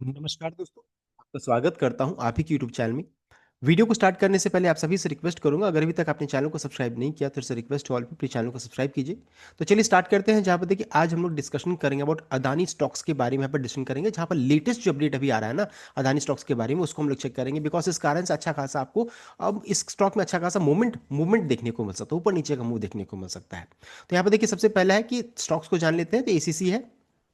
नमस्कार दोस्तों। आपका स्वागत करता हूं आप ही के यूट्यूब चैनल में। वीडियो को स्टार्ट करने से पहले आप सभी से रिक्वेस्ट करूंगा, अगर अभी तक आपने चैनल को सब्सक्राइब नहीं किया तो रिक्वेस्ट ऑल पे प्लीज चैनल को सब्सक्राइब कीजिए। तो चलिए स्टार्ट करते हैं। जहां पर देखिए आज हम लोग डिस्कशन करेंगे अबाउट अदानी स्टॉक्स के बारे में। यहाँ पर डिस्कशन करेंगे जहां पर लेटेस्ट जो अपडेट अभी आ रहा है ना अदानी स्टॉक्स के बारे में, उसको हम लोग चेक करेंगे। बिकॉज इस कारण से अच्छा खासा आपको अब इस स्टॉक में अच्छा खासा मूवमेंट देखने को मिल सकता है, ऊपर नीचे का मूव देखने को मिल सकता है। तो यहाँ पर देखिए सबसे पहला है कि स्टॉक्स को जान लेते हैं। तो एसीसी है,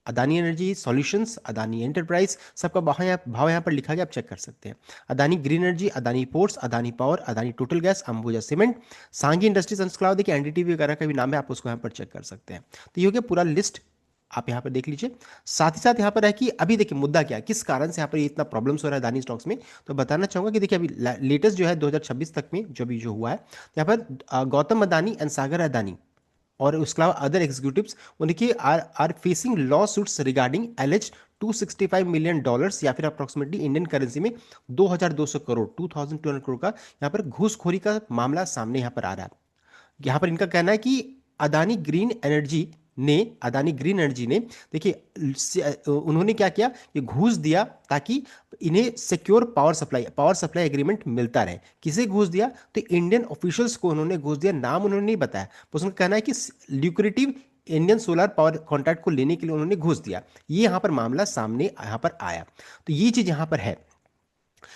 Adani energy solutions, Adani enterprise, सबका भाव यहाँ पर लिखा गया, आप चेक कर सकते हैं। Adani green energy, Adani ports, Adani power, Adani total gas, Ambuja cement, सांगी इंडस्ट्रीज एंड देखिए एनडीटीवी वगैरह का भी नाम है, आप उसको यहाँ पर चेक कर सकते हैं। तो ये हो गया पूरा लिस्ट, आप यहाँ पर देख लीजिए। साथ ही साथ यहाँ पर है कि अभी देखिए मुद्दा क्या है, किस कारण से यहाँ पर ये इतना प्रॉब्लम्स हो रहा है अदानी स्टॉक्स में। तो बताना चाहूंगा कि देखिए अभी लेटेस्ट जो है 2026 तक में जो भी जो हुआ है, यहाँ पर गौतम अदानी एंड सागर अदानी और उसके अलावा अदर एग्जीक्यूटिव्स उनके are facing lawsuits regarding alleged $265 million या फिर अप्रोक्सीमेटली इंडियन करेंसी में 2200 करोड़ 2200 करोड़ का यहाँ पर घूसखोरी का मामला सामने यहाँ पर आ रहा है। यहाँ पर इनका कहना है कि Adani green energy Adani green energy ने देखिए उन्होंने क्या किया कि घूस दिया ताकि इन्हें सिक्योर पावर सप्लाई एग्रीमेंट मिलता रहे। किसे घूस दिया? तो इंडियन ऑफिशियल्स को उन्होंने घूस दिया, नाम उन्होंने नहीं बताया, बस उनका कहना है कि lucrative Indian solar power contract को लेने के लिए उन्होंने घूस दिया। ये यहाँ पर मामला सामने यहाँ पर आया। तो ये चीज यहाँ पर है।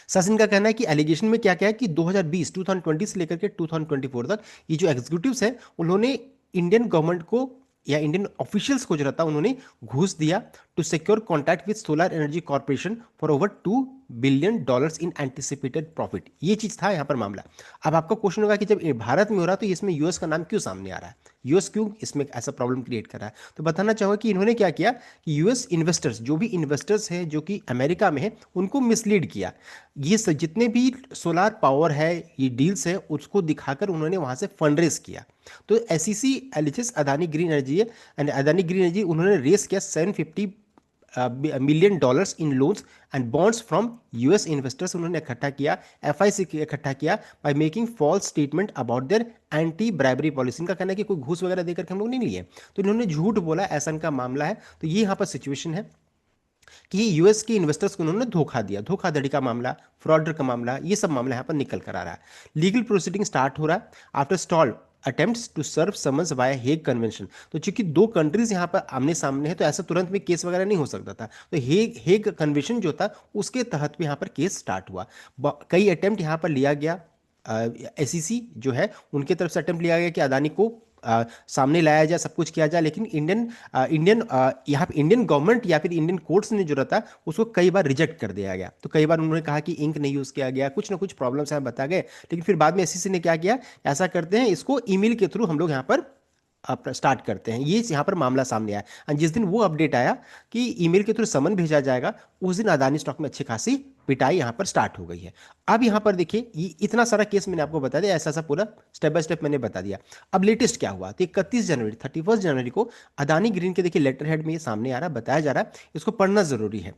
सचिन का कहना है कि एलिगेशन में क्या क्या है कि 2020 से लेकर के 2024 तक ये जो एग्जीक्यूटिव्स हैं उन्होंने इंडियन गवर्नमेंट को या इंडियन ऑफिशियल्स को जो रहता उन्होंने घूस दिया to secure contract with solar energy corporation for over $2 billion in anticipated profit. ये चीज था यहाँ पर मामला। अब आपका क्वेश्चन होगा कि जब ये भारत में हो रहा तो इसमें यूएस का नाम क्यों सामने आ रहा है, यूएस क्यों इसमें ऐसा प्रॉब्लम क्रिएट कर रहा है। तो बताना चाहूंगा कि इन्होंने क्या किया कि यूएस इन्वेस्टर्स, जो भी इन्वेस्टर्स हैं जो कि अमेरिका में है, उनको मिसलीड किया। ये जितने भी सोलार पावर है, ये डील्स है, उसको दिखाकर उन्होंने वहां से फंड रेस किया। तो SEC alleges Adani green energy है एंड अदानी ग्रीन एनर्जी उन्होंने रेस किया $750 million in loans and bonds from US investors. उन्होंने इकट्ठा किया, एफआईसी इकट्ठा किया by making false statement about their anti bribery policy. इनका कहना है कि कोई घूस वगैरह देकर के हम लोग नहीं लिए, तो इन्होंने झूठ बोला, ऐसा इनका मामला है। तो ये यहाँ पर सिचुएशन है कि यूएस के इन्वेस्टर्स को उन्होंने धोखा दिया, धोखाधड़ी का मामला, फ्रॉड का मामला, ये सब मामला यहाँ पर निकल कर आ रहा है। लीगल प्रोसीडिंग स्टार्ट हो रहा है after stall attempts to serve summons via Hague convention. तो चूंकि दो कंट्रीज यहाँ पर आमने सामने है तो ऐसा तुरंत में केस वगैरह नहीं हो सकता था। तो हेग कन्वेंशन जो था उसके तहत भी यहाँ पर केस स्टार्ट हुआ। कई अटेम्प्ट यहाँ पर लिया गया, एसईसी जो है उनके तरफ से अटेम्प्ट लिया गया कि अदानी को सामने लाया जाए, सब कुछ किया जाए, लेकिन यहाँ पे इंडियन गवर्नमेंट या फिर इंडियन कोर्ट्स ने जो रहता उसको कई बार रिजेक्ट कर दिया गया। तो कई बार उन्होंने कहा कि इंक नहीं यूज किया गया, कुछ ना कुछ प्रॉब्लम्स यहाँ बता गए, लेकिन फिर बाद में एसईसी ने क्या किया, ऐसा करते हैं इसको ईमेल के थ्रू हम लोग यहाँ पर स्टार्ट करते हैं। ये यहाँ पर मामला सामने आया और जिस दिन वो अपडेट आया कि ईमेल के थ्रू समन भेजा जाएगा, उस दिन अदानी स्टॉक में अच्छी खासी पिटाई यहाँ पर स्टार्ट हो गई है। अब यहाँ पर देखिए ये इतना सारा केस मैंने आपको बता दिया, ऐसा पूरा स्टेप बाय स्टेप मैंने बता दिया। अब लेटेस्ट क्या हुआ तो 31 जनवरी को अदानी ग्रीन के देखिए लेटर हेड में ये सामने आ रहा है, बताया जा रहा है, इसको पढ़ना जरूरी है।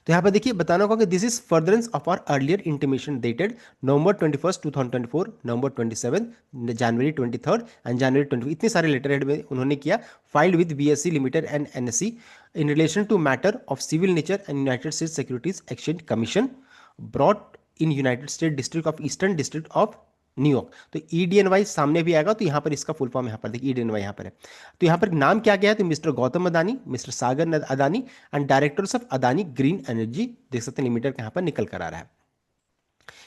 तो यहाँ पर देखिए बताना होगा कि this is furtherance of our earlier intimation dated November 21, 2024, November 27, January 23 and January 24। इतने सारे लेटर हेड में उन्होंने किया, filed with BSE limited and NSE in relation to matter of civil nature and United State Securities Exchange Commission brought in United State District of Eastern District of New York. तो EDNY सामने भी आएगा, तो यहाँ पर इसका फुल फॉर्म यहाँ पर देखिए ईडीएनवाई यहाँ पर है। तो यहाँ पर नाम क्या गया है, तो mister Gautam Adani, mister Sagar Adani and directors of Adani green energy, देख सकते हैं लिमिटेड यहाँ पर निकल कर आ रहा है।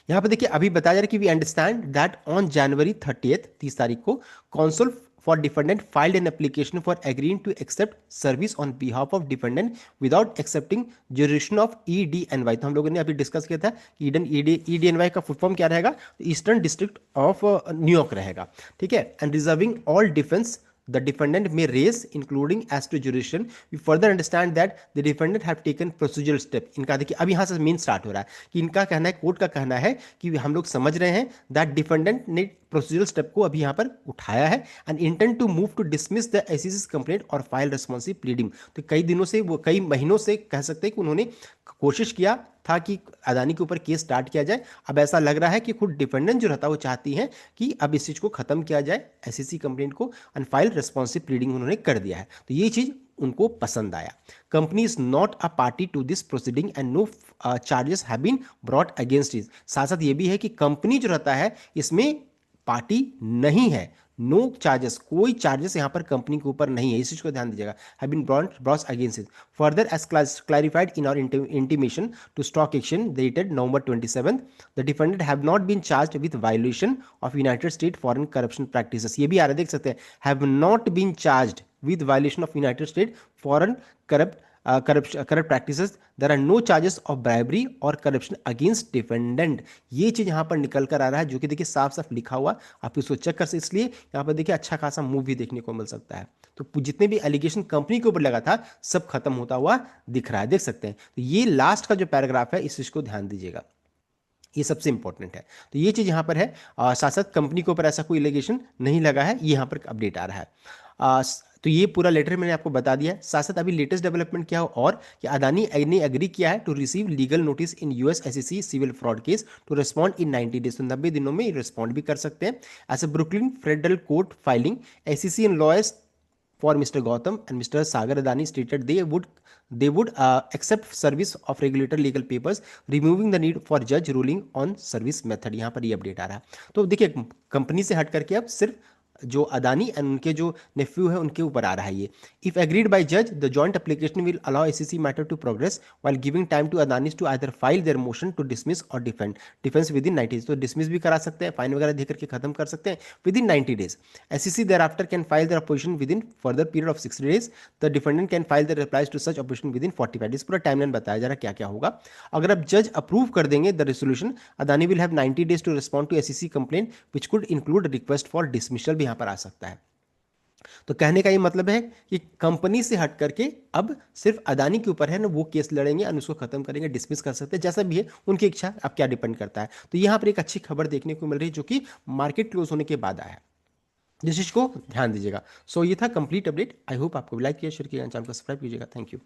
यहाँ पर देखिए अभी बताया जा रहा है कि we understand that on January 30, 30 तारीख को counsel for defendant filed an application for agreeing to accept service on behalf of defendant without accepting jurisdiction of EDNY। तो हम लोगों ने अभी डिस्कस किया था कि EDNY का फुल फॉर्म क्या रहेगा, ईस्टर्न डिस्ट्रिक्ट ऑफ न्यूयॉर्क रहेगा, ठीक है। And reserving all defence the defendant may raise including as to jurisdiction। we further understand that the defendant have taken procedural step। इनका देखिए अब यहाँ से मेन स्टार्ट हो रहा है कि इनका कहना है, कोर्ट का कहना है कि हम लोग समझ रहे हैं दैट डिफेंडेंट ने प्रोसीजरल स्टेप को अभी यहाँ पर उठाया है and intent to move to dismiss the SEC complaint और फाइल रेस्पॉन्सिव प्लीडिंग। तो कई दिनों से, वो कई महीनों से कह सकते हैं कि उन्होंने कोशिश किया था कि अदानी के ऊपर केस स्टार्ट किया जाए। अब ऐसा लग रहा है कि खुद डिफेंडेंट जो रहता है वो चाहती हैं कि अब इस चीज को खत्म किया जाए, एसईसी कंप्लेंट को अनफाइल रिस्पॉन्सिव प्लीडिंग उन्होंने कर दिया है। तो ये चीज उनको पसंद आया। Company is not a party to this proceeding and no charges have been brought against it. साथ साथ ये भी है कि कंपनी जो रहता है इसमें पार्टी नहीं है। नो चार्जेस, कोई चार्जेस यहां पर कंपनी के ऊपर नहीं है, इस चीज को ध्यान दीजिएगा। Have been brought against it. Further as clarified in our intimation to stock exchange dated November 27th, the defendant have not been charged with violation of United States foreign corruption practices। ये भी आ रहा है, देख सकते हैं, have not been charged with violation of United States foreign corrupt practices। there are no charges of bribery or corruption against defendant। ये चीज यहां पर निकल कर आ रहा है, जो कि देखिए साफ साफ लिखा हुआ, आप इसको चेक कर सकते। इसलिए यहां पर देखिए अच्छा खासा मूव भी देखने को मिल सकता है। तो जितने भी एलिगेशन कंपनी के ऊपर लगा था सब खत्म होता हुआ दिख रहा है, देख सकते हैं। तो ये लास्ट का जो पैराग्राफ है इस चीज को ध्यान दीजिएगा, ये सबसे इंपॉर्टेंट है। तो ये चीज यहां पर है। साथ साथ कंपनी के ऊपर ऐसा कोई एलिगेशन नहीं लगा है, ये यहां पर अपडेट आ रहा है। तो ये पूरा लेटर मैंने आपको बता दिया है। साथ साथ अभी लेटेस्ट डेवलपमेंट क्या हो, और कि अदानी ने एग्री किया है to receive legal notice in US SEC civil fraud case to respond in 90 days. तो 90 दिनों में रिस्पॉन्ड भी कर सकते हैं। As a Brooklyn federal court filing, SEC and lawyers for Mr. Gautam and Mr. Sagar Adani stated they would accept service of regulator legal papers, removing the need for judge ruling on service method। यहाँ पर ये update आ रहा है। तो देखिए company से हट करके अब सिर्फ जो अदानी एंड उनके जो नेफ्यू है उनके ऊपर आ रहा है ये। इफ एग्रीड बाय जज the joint application will allow SEC matter to progress while giving time to Adanis to either file their motion to dismiss और डिफेंस विद इन 90 डेज। तो डिसमिस भी करा सकते हैं, फाइन वगैरह देकर के खत्म कर सकते हैं within 90 days. SEC thereafter can file their opposition within further period of 60 days. The defendant can file their replies to such opposition within 45 days. पूरा टाइमलाइन बताया जा रहा है क्या क्या होगा। अगर अब जज अप्रूव कर देंगे the resolution, Adani will have 90 days to respond to SEC complaint which could include request for dismissal भी यहां पर आ सकता है। तो कहने का ये मतलब है कि कंपनी से हट करके अब सिर्फ अदानी के ऊपर है ना, वो केस लड़ेंगे और उसको खत्म करेंगे, डिसमिस कर सकते हैं, जैसा भी है उनकी इच्छा। अब क्या डिपेंड करता है। तो यहां पर एक अच्छी खबर देखने को मिल रही है जो कि मार्केट क्लोज होने के बाद आया है, जिस चीज को ध्यान दीजिएगा। सो ये था कंप्लीट अपडेट। आई होप आपको लाइक किया, शेयर किया, चैनल को सब्सक्राइब कीजिएगा। Thank you.